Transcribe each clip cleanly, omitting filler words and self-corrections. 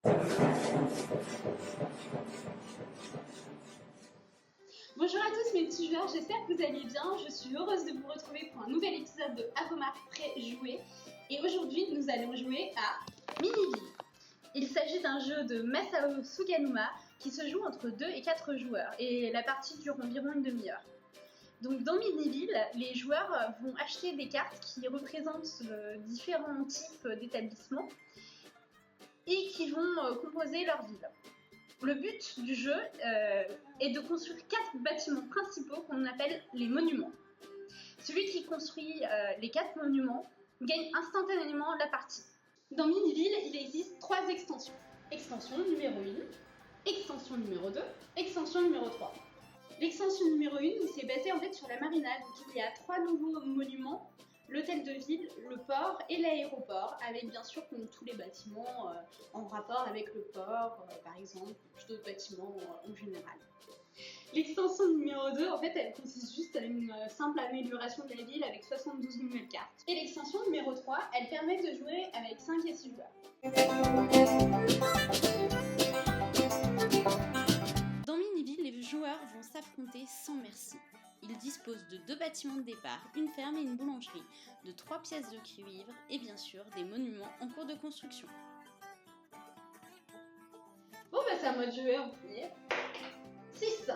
Bonjour à tous mes petits joueurs, j'espère que vous allez bien. Je suis heureuse de vous retrouver pour un nouvel épisode de Avomar Pré-Jouer. Et aujourd'hui, nous allons jouer à Miniville. Il s'agit d'un jeu de Masao Suganuma qui se joue entre 2 et 4 joueurs. Et la partie dure environ une demi-heure. Donc dans Miniville, les joueurs vont acheter des cartes qui représentent différents types d'établissements et qui vont composer leur ville. Le but du jeu est de construire 4 bâtiments principaux qu'on appelle les monuments. Celui qui construit les 4 monuments gagne instantanément la partie. Dans Miniville, il existe 3 extensions. Extension numéro 1, extension numéro 2, extension numéro 3. L'extension numéro 1 s'est basée en fait sur la marina, donc il y a 3 nouveaux monuments, l'hôtel de ville, le port et l'aéroport, avec bien sûr comme tous les bâtiments en rapport avec le port, par exemple, ou d'autres bâtiments en général. L'extension numéro 2, en fait, elle consiste juste à une simple amélioration de la ville avec 72 nouvelles cartes. Et l'extension numéro 3, elle permet de jouer avec 5 et 6 joueurs. Dans Miniville, les joueurs vont s'affronter sans merci. Ils disposent de 2 bâtiments de départ, une ferme et une boulangerie, de 3 pièces de cuivre et bien sûr des monuments en cours de construction. Bon bah c'est à moi de jouer en premier. 6.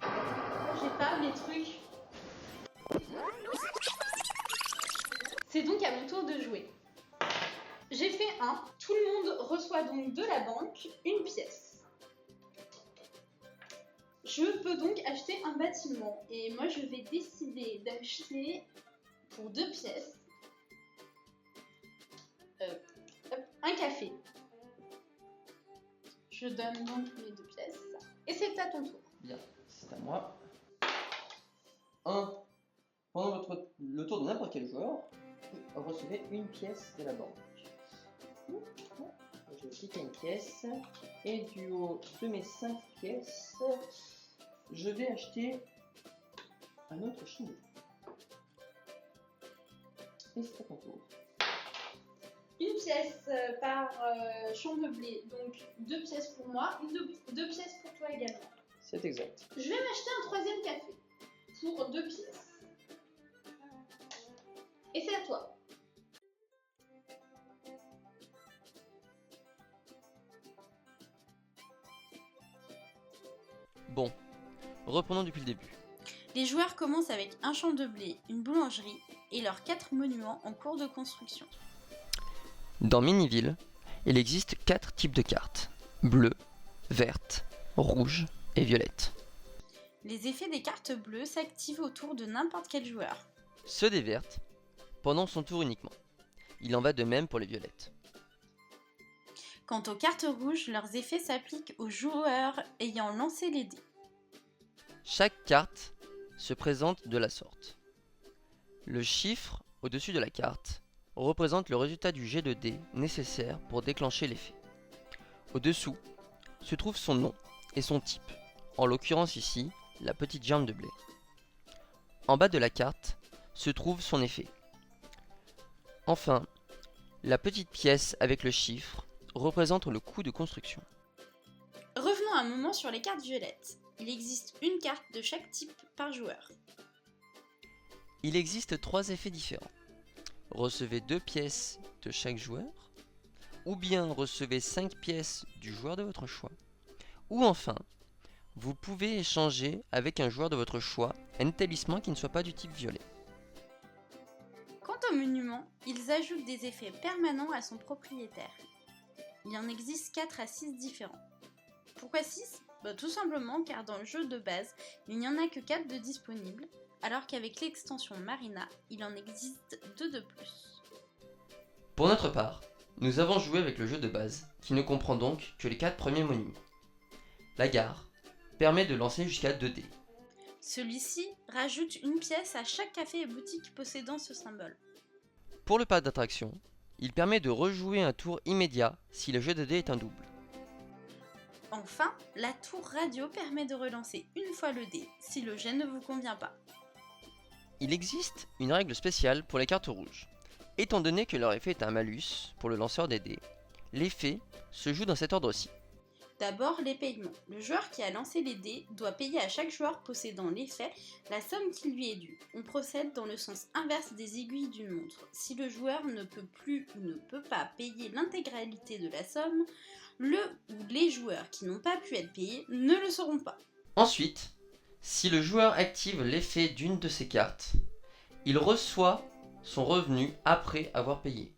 J'ai pas mes trucs. C'est donc à mon tour de jouer. J'ai fait 1. Tout le monde reçoit donc de la banque une pièce. Je peux donc acheter un bâtiment et moi je vais décider d'acheter pour 2 pièces un café. Je donne donc mes 2 pièces et c'est à ton tour. Bien, c'est à moi. 1. Pendant le tour de n'importe quel joueur, vous recevez une pièce de la banque. Je vais cliquer une pièce et du haut de mes 5 pièces, je vais acheter un autre champ de blé. Et c'est à ton tour. Une pièce par champ de blé, donc 2 pièces pour moi, 2 pièces pour toi également. C'est exact. Je vais m'acheter un 3e café pour 2 pièces. Et c'est à toi. Bon, reprenons depuis le début. Les joueurs commencent avec un champ de blé, une boulangerie et leurs 4 monuments en cours de construction. Dans Miniville, il existe 4 types de cartes. Bleue, verte, rouge et violette. Les effets des cartes bleues s'activent au tour de n'importe quel joueur. Ceux des vertes, pendant son tour uniquement. Il en va de même pour les violettes. Quant aux cartes rouges, leurs effets s'appliquent aux joueurs ayant lancé les dés. Chaque carte se présente de la sorte. Le chiffre au-dessus de la carte représente le résultat du jet de dés nécessaire pour déclencher l'effet. Au-dessous se trouve son nom et son type, en l'occurrence ici, la petite germe de blé. En bas de la carte se trouve son effet. Enfin, la petite pièce avec le chiffre représente le coût de construction. Revenons un moment sur les cartes violettes. Il existe une carte de chaque type par joueur. Il existe 3 effets différents. Recevez 2 pièces de chaque joueur, ou bien recevez 5 pièces du joueur de votre choix, ou enfin, vous pouvez échanger avec un joueur de votre choix un talisman qui ne soit pas du type violet. Quant aux monuments, ils ajoutent des effets permanents à son propriétaire. Il en existe 4 à 6 différents. Pourquoi 6 ? Tout simplement car dans le jeu de base, il n'y en a que 4 de disponibles, alors qu'avec l'extension Marina, il en existe 2 de plus. Pour notre part, nous avons joué avec le jeu de base, qui ne comprend donc que les 4 premiers monuments. La gare permet de lancer jusqu'à 2 dés. Celui-ci rajoute une pièce à chaque café et boutique possédant ce symbole. Pour le parc d'attraction, il permet de rejouer un tour immédiat si le jeu de dés est un double. Enfin, la tour radio permet de relancer une fois le dé si le jet ne vous convient pas. Il existe une règle spéciale pour les cartes rouges. Étant donné que leur effet est un malus pour le lanceur des dés, l'effet se joue dans cet ordre-ci. D'abord, les paiements. Le joueur qui a lancé les dés doit payer à chaque joueur possédant l'effet la somme qui lui est due. On procède dans le sens inverse des aiguilles d'une montre. Si le joueur ne peut plus ou ne peut pas payer l'intégralité de la somme, le ou les joueurs qui n'ont pas pu être payés ne le seront pas. Ensuite, si le joueur active l'effet d'une de ses cartes, il reçoit son revenu après avoir payé.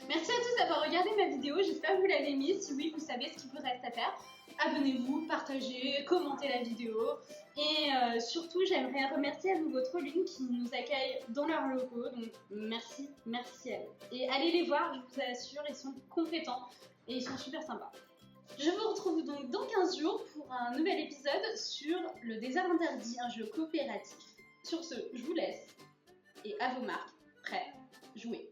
Merci à tous d'avoir regardé ma vidéo, j'espère que vous l'avez mise. Si oui, vous savez ce qu'il vous reste à faire. Abonnez-vous, partagez, commentez la vidéo. Et surtout, j'aimerais remercier à nouveau Trollune qui nous accueille dans leur locaux. Donc merci à eux. Et allez les voir, je vous assure, ils sont compétents et ils sont super sympas. Je vous retrouve donc dans 15 jours pour un nouvel épisode sur le désert interdit, un jeu coopératif. Sur ce, je vous laisse. Et à vos marques, prêts, jouez.